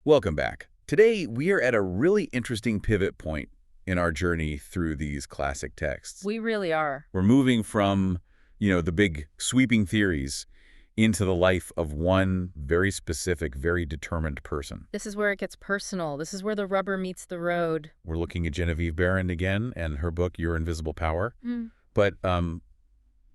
Welcome back. Today, we are at a really interesting pivot point in our journey through these classic texts. We really are. We're moving from, the big sweeping theories into the life of one very specific, very determined person. This is where it gets personal. This is where the rubber meets the road. We're looking at Genevieve Behrend again and her book, Your-Invisible Power. But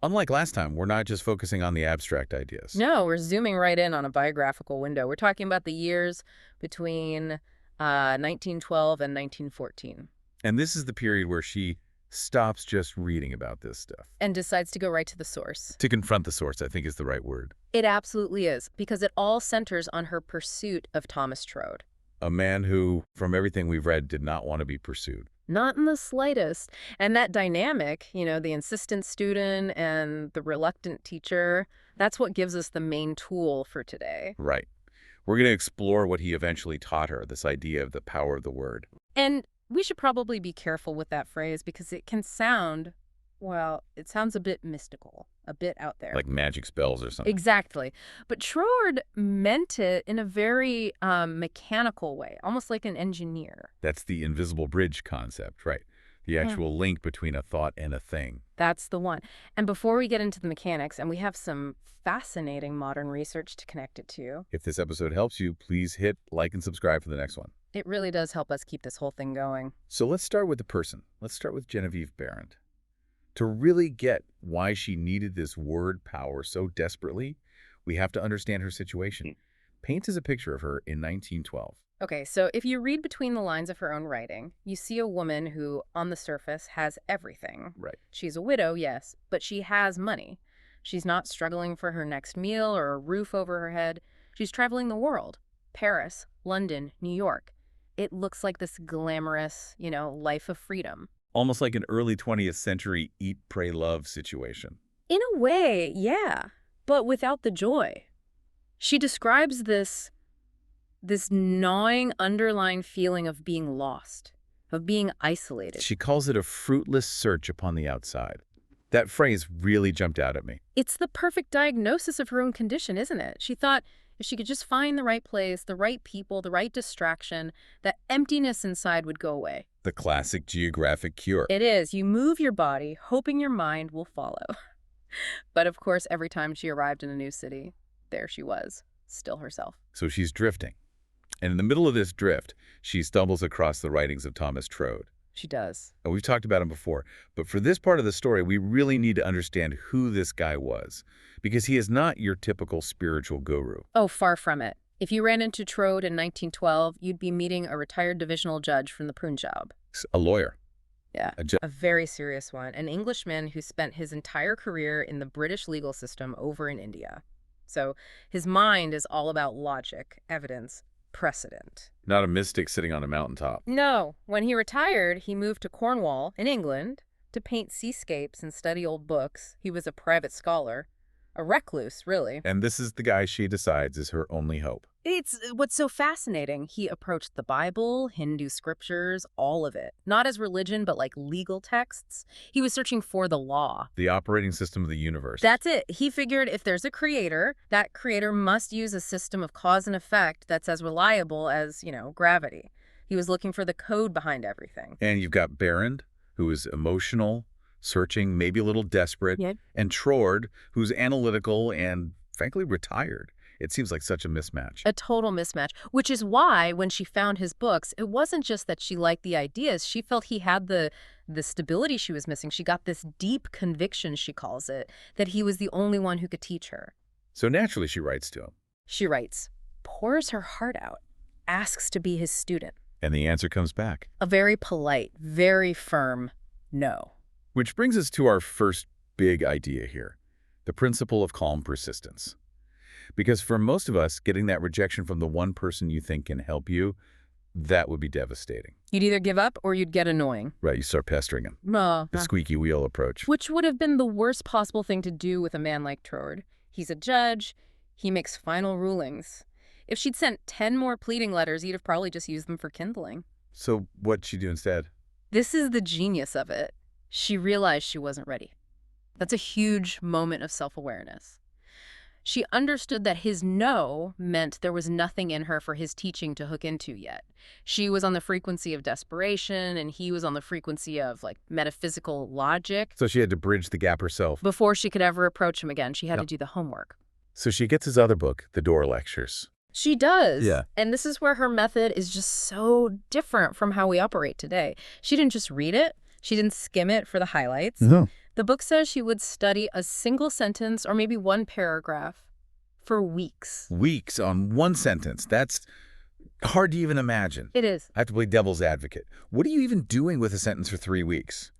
unlike last time, we're not just focusing on the abstract ideas. No, we're zooming right in on a biographical window. We're talking about the years between 1912 and 1914. And this is the period where she stops just reading about this stuff. And decides to go right to the source. To confront the source, I think is the right word. It absolutely is, because it all centers on her pursuit of Thomas Troward. A man who, from everything we've read, did not want to be pursued. Not in the slightest. And that dynamic, the insistent student and the reluctant teacher, that's what gives us the main tool for today. Right. We're going to explore what he eventually taught her, this idea of the power of the word. And we should probably be careful with that phrase because it can sound, it sounds a bit mystical, a bit out there. Like magic spells or something. Exactly. But Troward meant it in a very mechanical way, almost like an engineer. That's the invisible bridge concept, right? The actual link between a thought and a thing. That's the one. And before we get into the mechanics, and we have some fascinating modern research to connect it to. If this episode helps you, please hit like and subscribe for the next one. It really does help us keep this whole thing going. So let's start with the person. Let's start with Genevieve Behrend. To really get why she needed this word power so desperately, we have to understand her situation. Paint us a picture of her in 1912. Okay, so if you read between the lines of her own writing, you see a woman who, on the surface, has everything. Right. She's a widow, yes, but she has money. She's not struggling for her next meal or a roof over her head. She's traveling the world. Paris, London, New York. It looks like this glamorous, life of freedom. Almost like an early 20th century eat, pray, love situation. In a way, yeah, but without the joy. She describes this gnawing underlying feeling of being lost, of being isolated. She calls it a fruitless search upon the outside. That phrase really jumped out at me. It's the perfect diagnosis of her own condition, isn't it? She thought if she could just find the right place, the right people, the right distraction, that emptiness inside would go away. The classic geographic cure. It is. You move your body, hoping your mind will follow. But of course, every time she arrived in a new city, there she was, still herself. So she's drifting. And in the middle of this drift, she stumbles across the writings of Thomas Troward. She does. And we've talked about him before, but for this part of the story, we really need to understand who this guy was, because he is not your typical spiritual guru. Oh, far from it. If you ran into Troward in 1912, you'd be meeting a retired divisional judge from the Punjab. A lawyer. Yeah, a very serious one. An Englishman who spent his entire career in the British legal system over in India. So his mind is all about logic, evidence, precedent. Not a mystic sitting on a mountaintop. No. When he retired, he moved to Cornwall in England to paint seascapes and study old books. He was a private scholar. A recluse, really. And this is the guy she decides is her only hope. It's what's so fascinating. He approached the Bible, Hindu scriptures, all of it. Not as religion, but like legal texts. He was searching for the law. The operating system of the universe. That's it. He figured if there's a creator, that creator must use a system of cause and effect that's as reliable as, gravity. He was looking for the code behind everything. And you've got Behrend, who is emotional, searching, maybe a little desperate. Yep. And Troward, who's analytical and, frankly, retired. It seems like such a mismatch. A total mismatch, which is why when she found his books, it wasn't just that she liked the ideas. She felt he had the stability she was missing. She got this deep conviction, she calls it, that he was the only one who could teach her. So naturally she writes to him. She writes, pours her heart out, asks to be his student. And the answer comes back. A very polite, very firm no. Which brings us to our first big idea here, the principle of calm persistence. Because for most of us, getting that rejection from the one person you think can help you, that would be devastating. You'd either give up or you'd get annoying. Right, you start pestering him. The squeaky wheel approach. Which would have been the worst possible thing to do with a man like Troward. He's a judge. He makes final rulings. If she'd sent 10 more pleading letters, he'd have probably just used them for kindling. So what'd she do instead? This is the genius of it. She realized she wasn't ready. That's a huge moment of self-awareness. She understood that his no meant there was nothing in her for his teaching to hook into yet. She was on the frequency of desperation, and he was on the frequency of, like, metaphysical logic. So she had to bridge the gap herself. Before she could ever approach him again, she had to do the homework. So she gets his other book, The Door Lectures. She does. Yeah. And this is where her method is just so different from how we operate today. She didn't just read it. She didn't skim it for the highlights. No. The book says she would study a single sentence or maybe one paragraph for weeks. Weeks on one sentence. That's hard to even imagine. It is. I have to play devil's advocate. What are you even doing with a sentence for 3 weeks?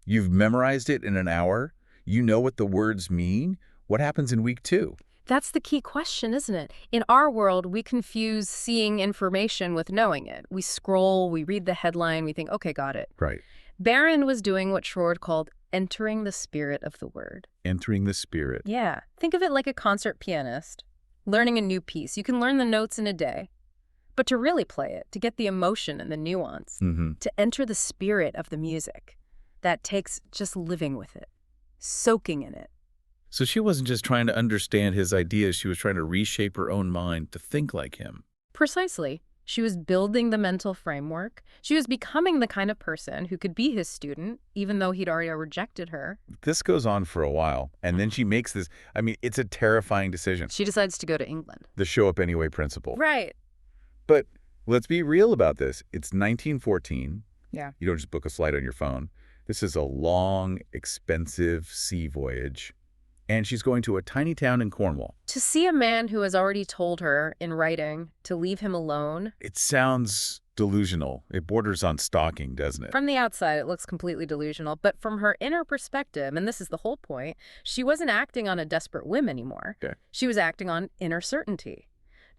You've memorized it in an hour? You know what the words mean? What happens in week 2? That's the key question, isn't it? In our world, we confuse seeing information with knowing it. We scroll, we read the headline, we think, okay, got it. Right. Behrend was doing what Troward called entering the spirit of the word. Entering the spirit. Yeah. Think of it like a concert pianist learning a new piece. You can learn the notes in a day. But to really play it, to get the emotion and the nuance, to enter the spirit of the music, that takes just living with it, soaking in it. So she wasn't just trying to understand his ideas. She was trying to reshape her own mind to think like him. Precisely. She was building the mental framework. She was becoming the kind of person who could be his student, even though he'd already rejected her. This goes on for a while, and then she makes this, I mean, it's a terrifying decision. She decides to go to England. The show up anyway principle. Right. But let's be real about this. It's 1914. Yeah. You don't just book a flight on your phone. This is a long, expensive sea voyage. And she's going to a tiny town in Cornwall. To see a man who has already told her in writing to leave him alone. It sounds delusional. It borders on stalking, doesn't it? From the outside, it looks completely delusional. But from her inner perspective, and this is the whole point, she wasn't acting on a desperate whim anymore. Okay. She was acting on inner certainty.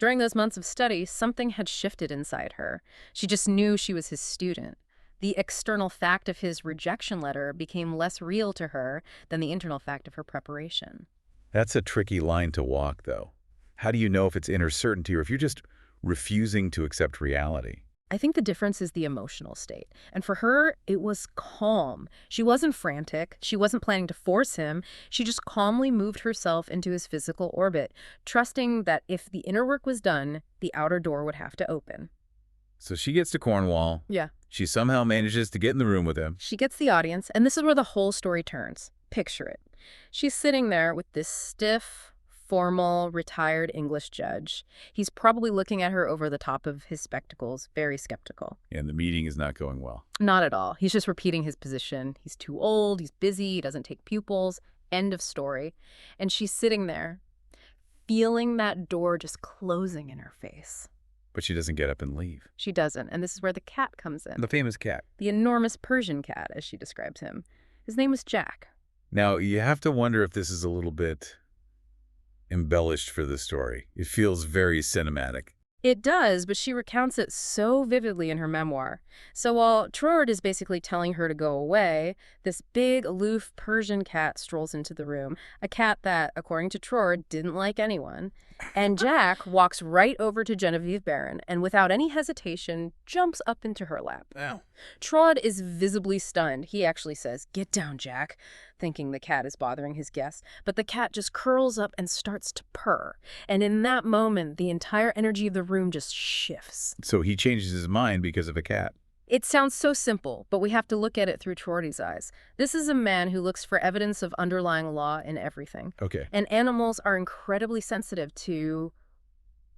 During those months of study, something had shifted inside her. She just knew she was his student. The external fact of his rejection letter became less real to her than the internal fact of her preparation. That's a tricky line to walk, though. How do you know if it's inner certainty or if you're just refusing to accept reality? I think the difference is the emotional state. And for her, it was calm. She wasn't frantic. She wasn't planning to force him. She just calmly moved herself into his physical orbit, trusting that if the inner work was done, the outer door would have to open. So she gets to Cornwall. Yeah. She somehow manages to get in the room with him. She gets the audience, and this is where the whole story turns. Picture it. She's sitting there with this stiff, formal, retired English judge. He's probably looking at her over the top of his spectacles, very skeptical. And the meeting is not going well. Not at all. He's just repeating his position. He's too old, he's busy, he doesn't take pupils. End of story. And she's sitting there, feeling that door just closing in her face. But she doesn't get up and leave. She doesn't, and this is where the cat comes in. The famous cat. The enormous Persian cat, as she describes him. His name was Jack. Now, you have to wonder if this is a little bit embellished for the story. It feels very cinematic. It does, but she recounts it so vividly in her memoir. So while Troward is basically telling her to go away, this big, aloof Persian cat strolls into the room, a cat that, according to Troward, didn't like anyone. And Jack walks right over to Genevieve Behrend and, without any hesitation, jumps up into her lap. Ow. Troward is visibly stunned. He actually says, "Get down, Jack," thinking the cat is bothering his guest. But the cat just curls up and starts to purr. And in that moment, the entire energy of the room just shifts. So he changes his mind because of a cat. It sounds so simple, but we have to look at it through Troward's eyes. This is a man who looks for evidence of underlying law in everything. Okay. And animals are incredibly sensitive to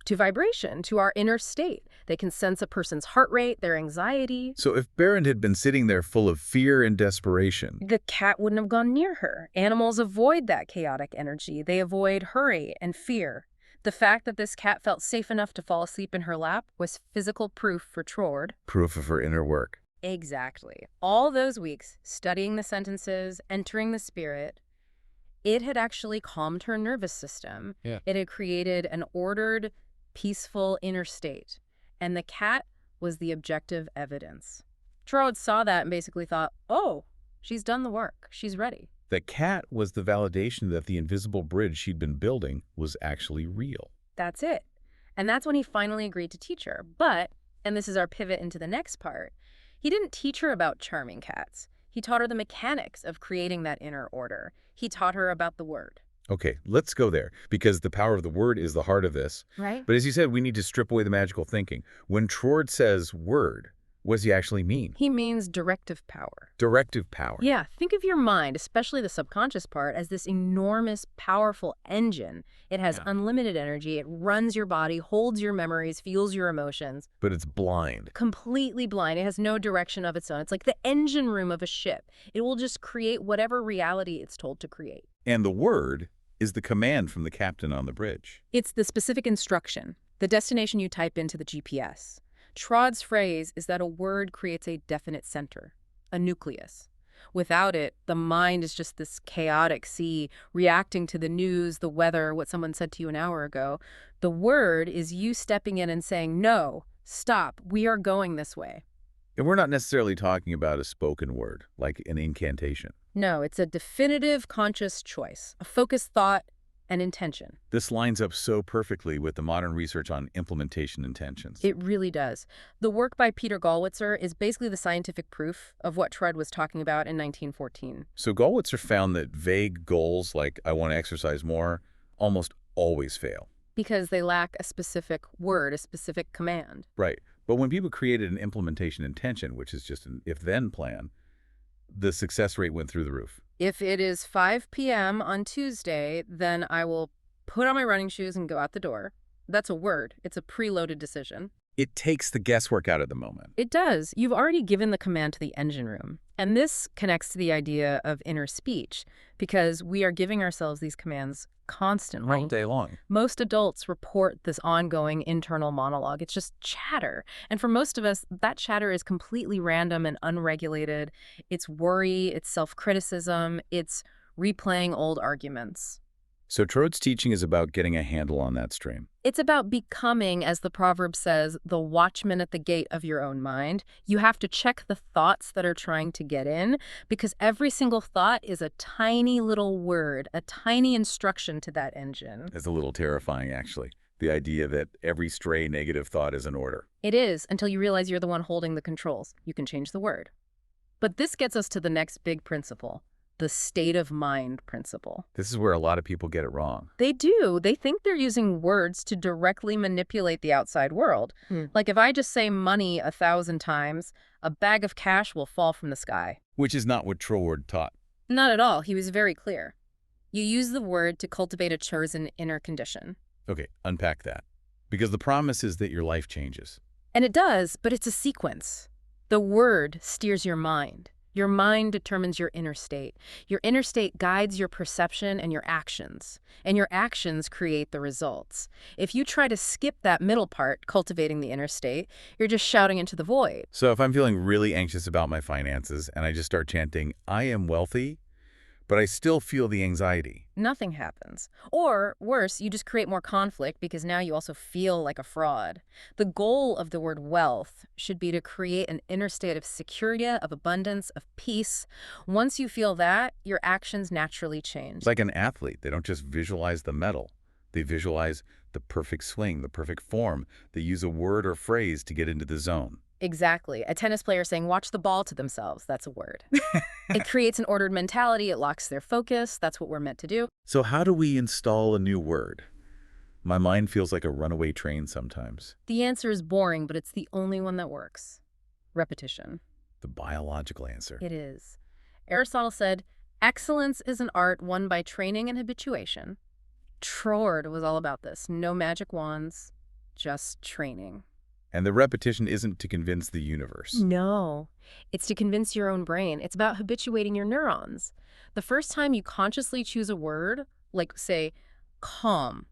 vibration, to our inner state. They can sense a person's heart rate, their anxiety. So if Behrend had been sitting there full of fear and desperation, The cat wouldn't have gone near her. Animals avoid that chaotic energy. They avoid hurry and fear. The fact that this cat felt safe enough to fall asleep in her lap was physical proof for Troward. proof of her inner work. Exactly. All those weeks, studying the sentences, entering the spirit, it had actually calmed her nervous system. Yeah. It had created an ordered, peaceful inner state. And the cat was the objective evidence. Troward saw that and basically thought, oh, she's done the work. She's ready. The cat was the validation that the invisible bridge she'd been building was actually real. That's it. And that's when he finally agreed to teach her. But, and this is our pivot into the next part, he didn't teach her about charming cats. He taught her the mechanics of creating that inner order. He taught her about the word. Okay, let's go there, because the power of the word is the heart of this. Right? But as you said, we need to strip away the magical thinking. When Troward says word, what does he actually mean? He means directive power. Directive power. Yeah, think of your mind, especially the subconscious part, as this enormous, powerful engine. It has Yeah. unlimited energy. It runs your body, holds your memories, feels your emotions. But it's blind. Completely blind. It has no direction of its own. It's like the engine room of a ship. It will just create whatever reality it's told to create. And the word is the command from the captain on the bridge. It's the specific instruction, the destination you type into the GPS. Troward's phrase is that a word creates a definite center, a nucleus. Without it, the mind is just this chaotic sea reacting to the news, the weather, what someone said to you an hour ago. The word is you stepping in and saying, no, stop, we are going this way. And we're not necessarily talking about a spoken word, like an incantation. No, it's a definitive conscious choice, a focused thought and intention. This lines up so perfectly with the modern research on implementation intentions. It really does. The work by Peter Gollwitzer is basically the scientific proof of what Troward was talking about in 1914. So Gollwitzer found that vague goals like I want to exercise more almost always fail. Because they lack a specific word, a specific command. Right. But when people created an implementation intention, which is just an if-then plan, the success rate went through the roof. If it is 5 p.m. on Tuesday, then I will put on my running shoes and go out the door. That's a word. It's a preloaded decision. It takes the guesswork out of the moment. It does. You've already given the command to the engine room. And this connects to the idea of inner speech, because we are giving ourselves these commands constantly. All day long. Most adults report this ongoing internal monologue. It's just chatter. And for most of us, that chatter is completely random and unregulated. It's worry, it's self-criticism, it's replaying old arguments. So Troward's teaching is about getting a handle on that stream. It's about becoming, as the proverb says, the watchman at the gate of your own mind. You have to check the thoughts that are trying to get in, because every single thought is a tiny little word, a tiny instruction to that engine. It's a little terrifying, actually. The idea that every stray negative thought is an order. It is, until you realize you're the one holding the controls. You can change the word. But this gets us to the next big principle. The state of mind principle. This is where a lot of people get it wrong. They do. They think they're using words to directly manipulate the outside world. Like if I just say money 1,000 times, a bag of cash will fall from the sky. Which is not what Troward taught. Not at all. He was very clear. You use the word to cultivate a chosen inner condition. Okay, unpack that. Because the promise is that your life changes. And it does, but it's a sequence. The word steers your mind. Your mind determines your inner state. Your inner state guides your perception and your actions. And your actions create the results. If you try to skip that middle part, cultivating the inner state, you're just shouting into the void. So if I'm feeling really anxious about my finances and I just start chanting, I am wealthy, but I still feel the anxiety. Nothing happens. Or, worse, you just create more conflict because now you also feel like a fraud. The goal of the word wealth should be to create an inner state of security, of abundance, of peace. Once you feel that, your actions naturally change. It's like an athlete. They don't just visualize the medal. They visualize the perfect swing, the perfect form. They use a word or phrase to get into the zone. Exactly. A tennis player saying, watch the ball to themselves. That's a word. It creates an ordered mentality. It locks their focus. That's what we're meant to do. So how do we install a new word? My mind feels like a runaway train sometimes. The answer is boring, but it's the only one that works. Repetition. The biological answer. It is. Aristotle said, excellence is an art won by training and habituation. Troward was all about this. No magic wands, just training. And the repetition isn't to convince the universe. No, it's to convince your own brain. It's about habituating your neurons. The first time you consciously choose a word, like, say, calm,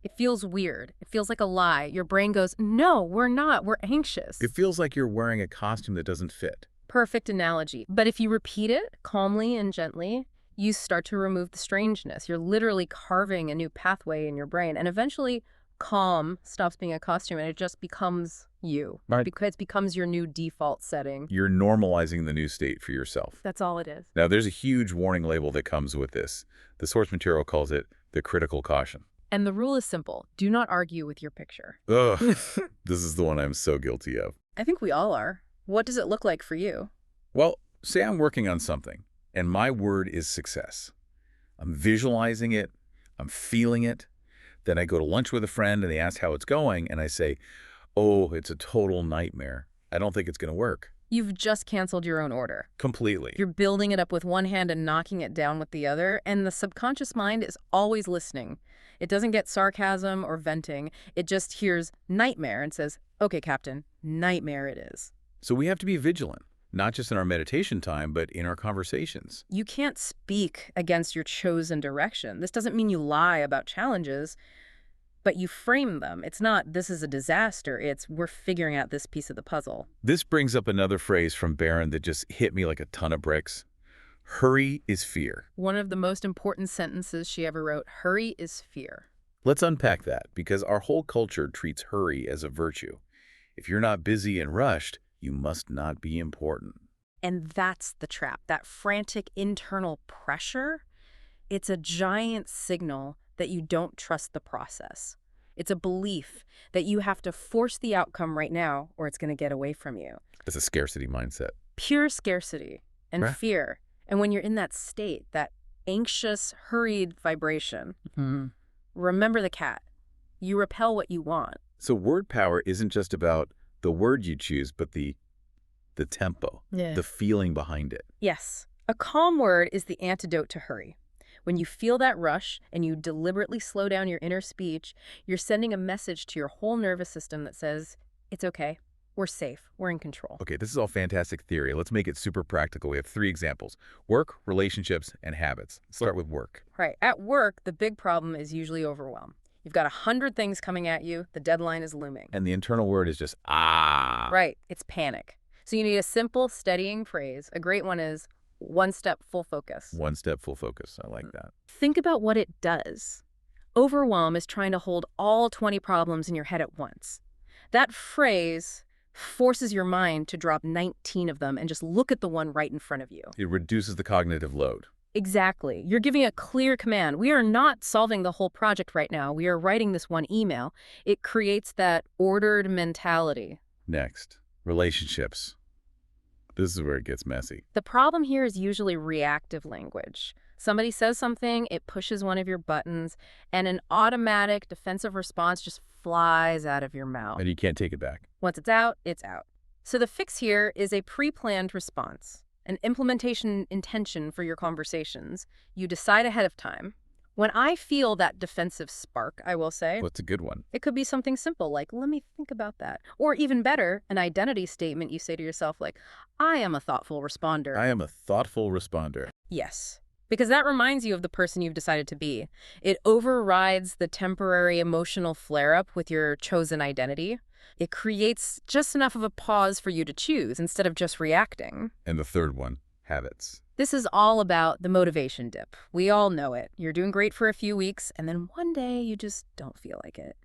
it feels weird. It feels like a lie. Your brain goes, no, we're not. We're anxious. It feels like you're wearing a costume that doesn't fit. Perfect analogy. But if you repeat it calmly and gently, you start to remove the strangeness. You're literally carving a new pathway in your brain. And eventually, calm stops being a costume and it just becomes you. Right. Because it becomes your new default setting. You're normalizing the new state for yourself. That's all it is. Now, there's a huge warning label that comes with this. The source material calls it the critical caution. And the rule is simple. Do not argue with your picture. Ugh, this is the one I'm so guilty of. I think we all are. What does it look like for you? Well, say I'm working on something, and my word is success. I'm visualizing it. I'm feeling it. Then I go to lunch with a friend and they ask how it's going, and I say, oh, it's a total nightmare. I don't think it's going to work. You've just canceled your own order. Completely. You're building it up with one hand and knocking it down with the other, and the subconscious mind is always listening. It doesn't get sarcasm or venting. It just hears nightmare and says, okay, Captain, nightmare it is. So we have to be vigilant, not just in our meditation time, but in our conversations. You can't speak against your chosen direction. This doesn't mean you lie about challenges, but you frame them. It's not, this is a disaster. It's, we're figuring out this piece of the puzzle. This brings up another phrase from Behrend that just hit me like a ton of bricks. Hurry is fear. One of the most important sentences she ever wrote, hurry is fear. Let's unpack that, because our whole culture treats hurry as a virtue. If you're not busy and rushed, you must not be important. And that's the trap, that frantic internal pressure. It's a giant signal that you don't trust the process. It's a belief that you have to force the outcome right now or it's going to get away from you. It's a scarcity mindset. Pure scarcity and Right. fear. And when you're in that state, that anxious, hurried vibration, remember the cat. You repel what you want. So word power isn't just about the word you choose, but the tempo, the feeling behind it. Yes. A calm word is the antidote to hurry. When you feel that rush and you deliberately slow down your inner speech, you're sending a message to your whole nervous system that says, it's okay, we're safe, we're in control. Okay, this is all fantastic theory. Let's make it super practical. We have 3 examples: work, relationships, and habits. Let's start with work. Right. At work, the big problem is usually overwhelm. You've got 100 things coming at you, the deadline is looming. And the internal word is just, ah. Right. It's panic. So you need a simple, steadying phrase. A great one is, one step, full focus. One step, full focus. I like that. Think about what it does. Overwhelm is trying to hold all 20 problems in your head at once. That phrase forces your mind to drop 19 of them and just look at the one right in front of you. It reduces the cognitive load. Exactly. You're giving a clear command. We are not solving the whole project right now. We are writing this one email. It creates that ordered mentality. Next, relationships. This is where it gets messy. The problem here is usually reactive language. Somebody says something, it pushes one of your buttons, and an automatic defensive response just flies out of your mouth. And you can't take it back. Once it's out, it's out. So the fix here is a pre-planned response, an implementation intention for your conversations. You decide ahead of time. When I feel that defensive spark, I will say, What's a good one? it could be something simple like, let me think about that. Or even better, an identity statement you say to yourself like, I am a thoughtful responder. I am a thoughtful responder. Yes. Because that reminds you of the person you've decided to be. It overrides the temporary emotional flare-up with your chosen identity. It creates just enough of a pause for you to choose instead of just reacting. And the third one, habits. This is all about the motivation dip. We all know it. You're doing great for a few weeks, and then one day you just don't feel like it.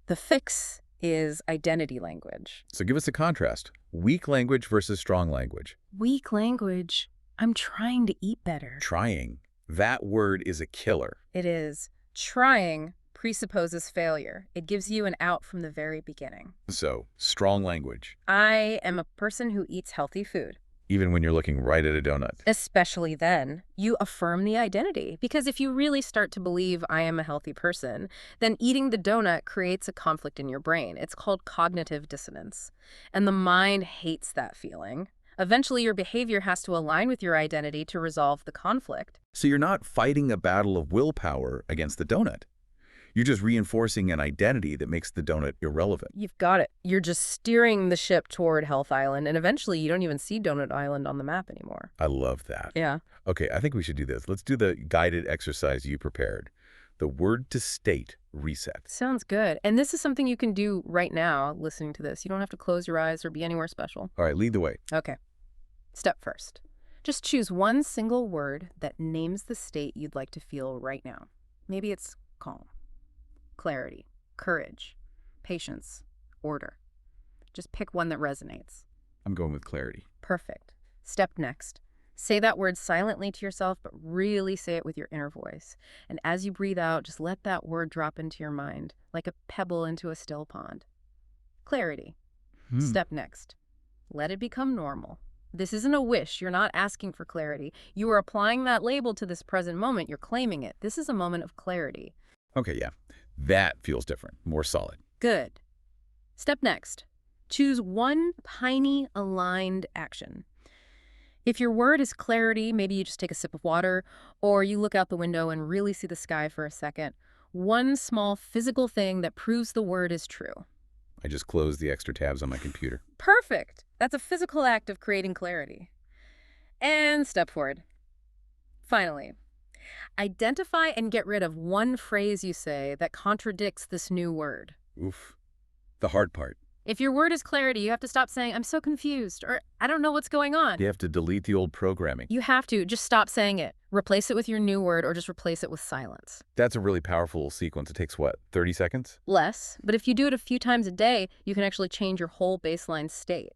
The fix is identity language. So give us a contrast. Weak language versus strong language. Weak language. I'm trying to eat better. Trying. That word is a killer. It is. Trying presupposes failure. It gives you an out from the very beginning. So, strong language. I am a person who eats healthy food. Even when you're looking right at a donut. Especially then, you affirm the identity. Because if you really start to believe I am a healthy person, then eating the donut creates a conflict in your brain. It's called cognitive dissonance. And the mind hates that feeling. Eventually, your behavior has to align with your identity to resolve the conflict. So you're not fighting a battle of willpower against the donut. You're just reinforcing an identity that makes the donut irrelevant. You've got it. You're just steering the ship toward Health Island, and eventually you don't even see Donut Island on the map anymore. I love that. Yeah. Okay, I think we should do this. Let's do the guided exercise you prepared. The word to state reset. Sounds good. And this is something you can do right now, listening to this. You don't have to close your eyes or be anywhere special. All right, lead the way. Okay. Step first. Just choose one single word that names the state you'd like to feel right now. Maybe it's calm, clarity, courage, patience, order. Just pick one that resonates. I'm going with clarity. Perfect. Step next. Say that word silently to yourself, but really say it with your inner voice. And as you breathe out, just let that word drop into your mind, like a pebble into a still pond. Clarity. Step next. Let it become normal. This isn't a wish. You're not asking for clarity. You are applying that label to this present moment. You're claiming it. This is a moment of clarity. Okay, yeah. That feels different, more solid. Good. Step next. Choose one tiny aligned action. If your word is clarity, maybe you just take a sip of water, or you look out the window and really see the sky for a second. One small physical thing that proves the word is true. I just closed the extra tabs on my computer. Perfect. That's a physical act of creating clarity. And step forward. Finally, identify and get rid of one phrase you say that contradicts this new word. Oof. The hard part. If your word is clarity, you have to stop saying, I'm so confused, or I don't know what's going on. You have to delete the old programming. You have to. Just stop saying it. Replace it with your new word, or just replace it with silence. That's a really powerful sequence. It takes, what, 30 seconds? Less, but if you do it a few times a day, you can actually change your whole baseline state.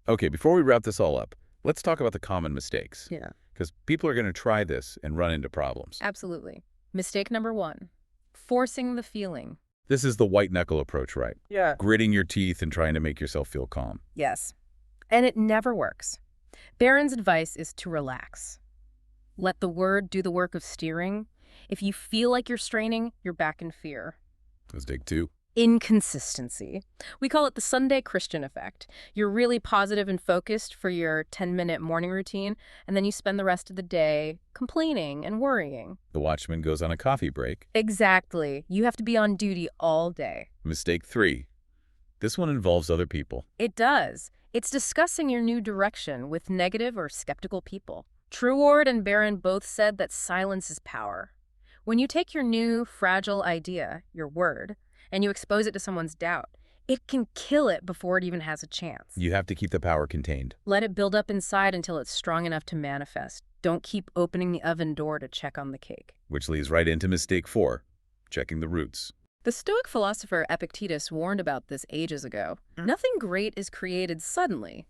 Okay, before we wrap this all up, let's talk about the common mistakes. Yeah. Because people are going to try this and run into problems. Absolutely. Mistake number 1, forcing the feeling. This is the white-knuckle approach, right? Yeah. Gritting your teeth and trying to make yourself feel calm. Yes. And it never works. Behrend's advice is to relax. Let the word do the work of steering. If you feel like you're straining, you're back in fear. Let's dig 2. Inconsistency. We call it the Sunday Christian effect. You're really positive and focused for your 10-minute morning routine, and then you spend the rest of the day complaining and worrying. The watchman goes on a coffee break. Exactly. You have to be on duty all day. Mistake 3. This one involves other people. It does. It's discussing your new direction with negative or skeptical people. Troward and Behrend both said that silence is power. When you take your new, fragile idea, your word, and you expose it to someone's doubt, it can kill it before it even has a chance. You have to keep the power contained. Let it build up inside until it's strong enough to manifest. Don't keep opening the oven door to check on the cake. Which leads right into mistake 4, checking the roots. The Stoic philosopher Epictetus warned about this ages ago. Nothing great is created suddenly.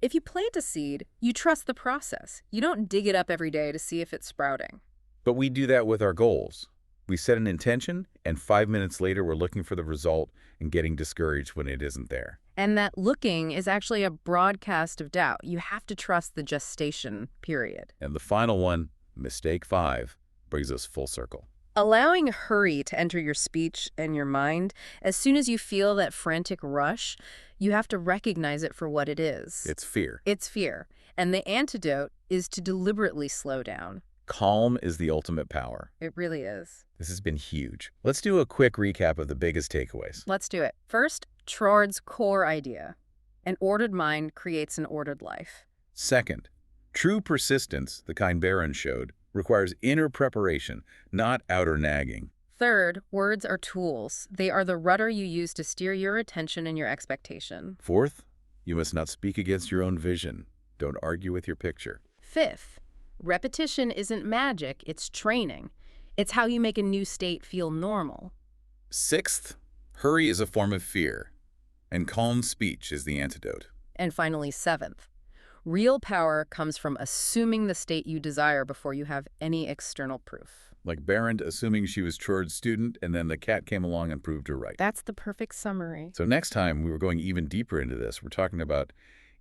If you plant a seed, you trust the process. You don't dig it up every day to see if it's sprouting. But we do that with our goals. We set an intention, and 5 minutes later we're looking for the result and getting discouraged when it isn't there. And that looking is actually a broadcast of doubt. You have to trust the gestation period. And the final one, mistake 5, brings us full circle. Allowing hurry to enter your speech and your mind, as soon as you feel that frantic rush, you have to recognize it for what it is. It's fear. It's fear. And the antidote is to deliberately slow down. Calm is the ultimate power. It really is. This has been huge. Let's do a quick recap of the biggest takeaways. Let's do it. First, Troward's core idea. An ordered mind creates an ordered life. Second, true persistence, the kind Behrend showed, requires inner preparation, not outer nagging. Third, words are tools. They are the rudder you use to steer your attention and your expectation. Fourth, you must not speak against your own vision. Don't argue with your picture. Fifth, repetition isn't magic, it's training. It's how you make a new state feel normal. Sixth, hurry is a form of fear, and calm speech is the antidote. And finally, seventh, real power comes from assuming the state you desire before you have any external proof. Like Behrend assuming she was Troward's student, and then the cat came along and proved her right. That's the perfect summary. So next time, we were going even deeper into this. We're talking about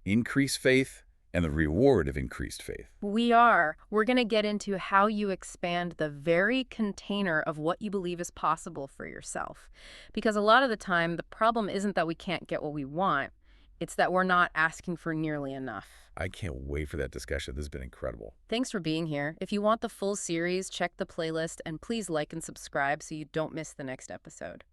increased faith and the reward of increased faith. We're going to get into how you expand the very container of what you believe is possible for yourself. Because a lot of the time, the problem isn't that we can't get what we want. It's that we're not asking for nearly enough. I can't wait for that discussion. This has been incredible. Thanks for being here. If you want the full series, check the playlist, and please like and subscribe so you don't miss the next episode.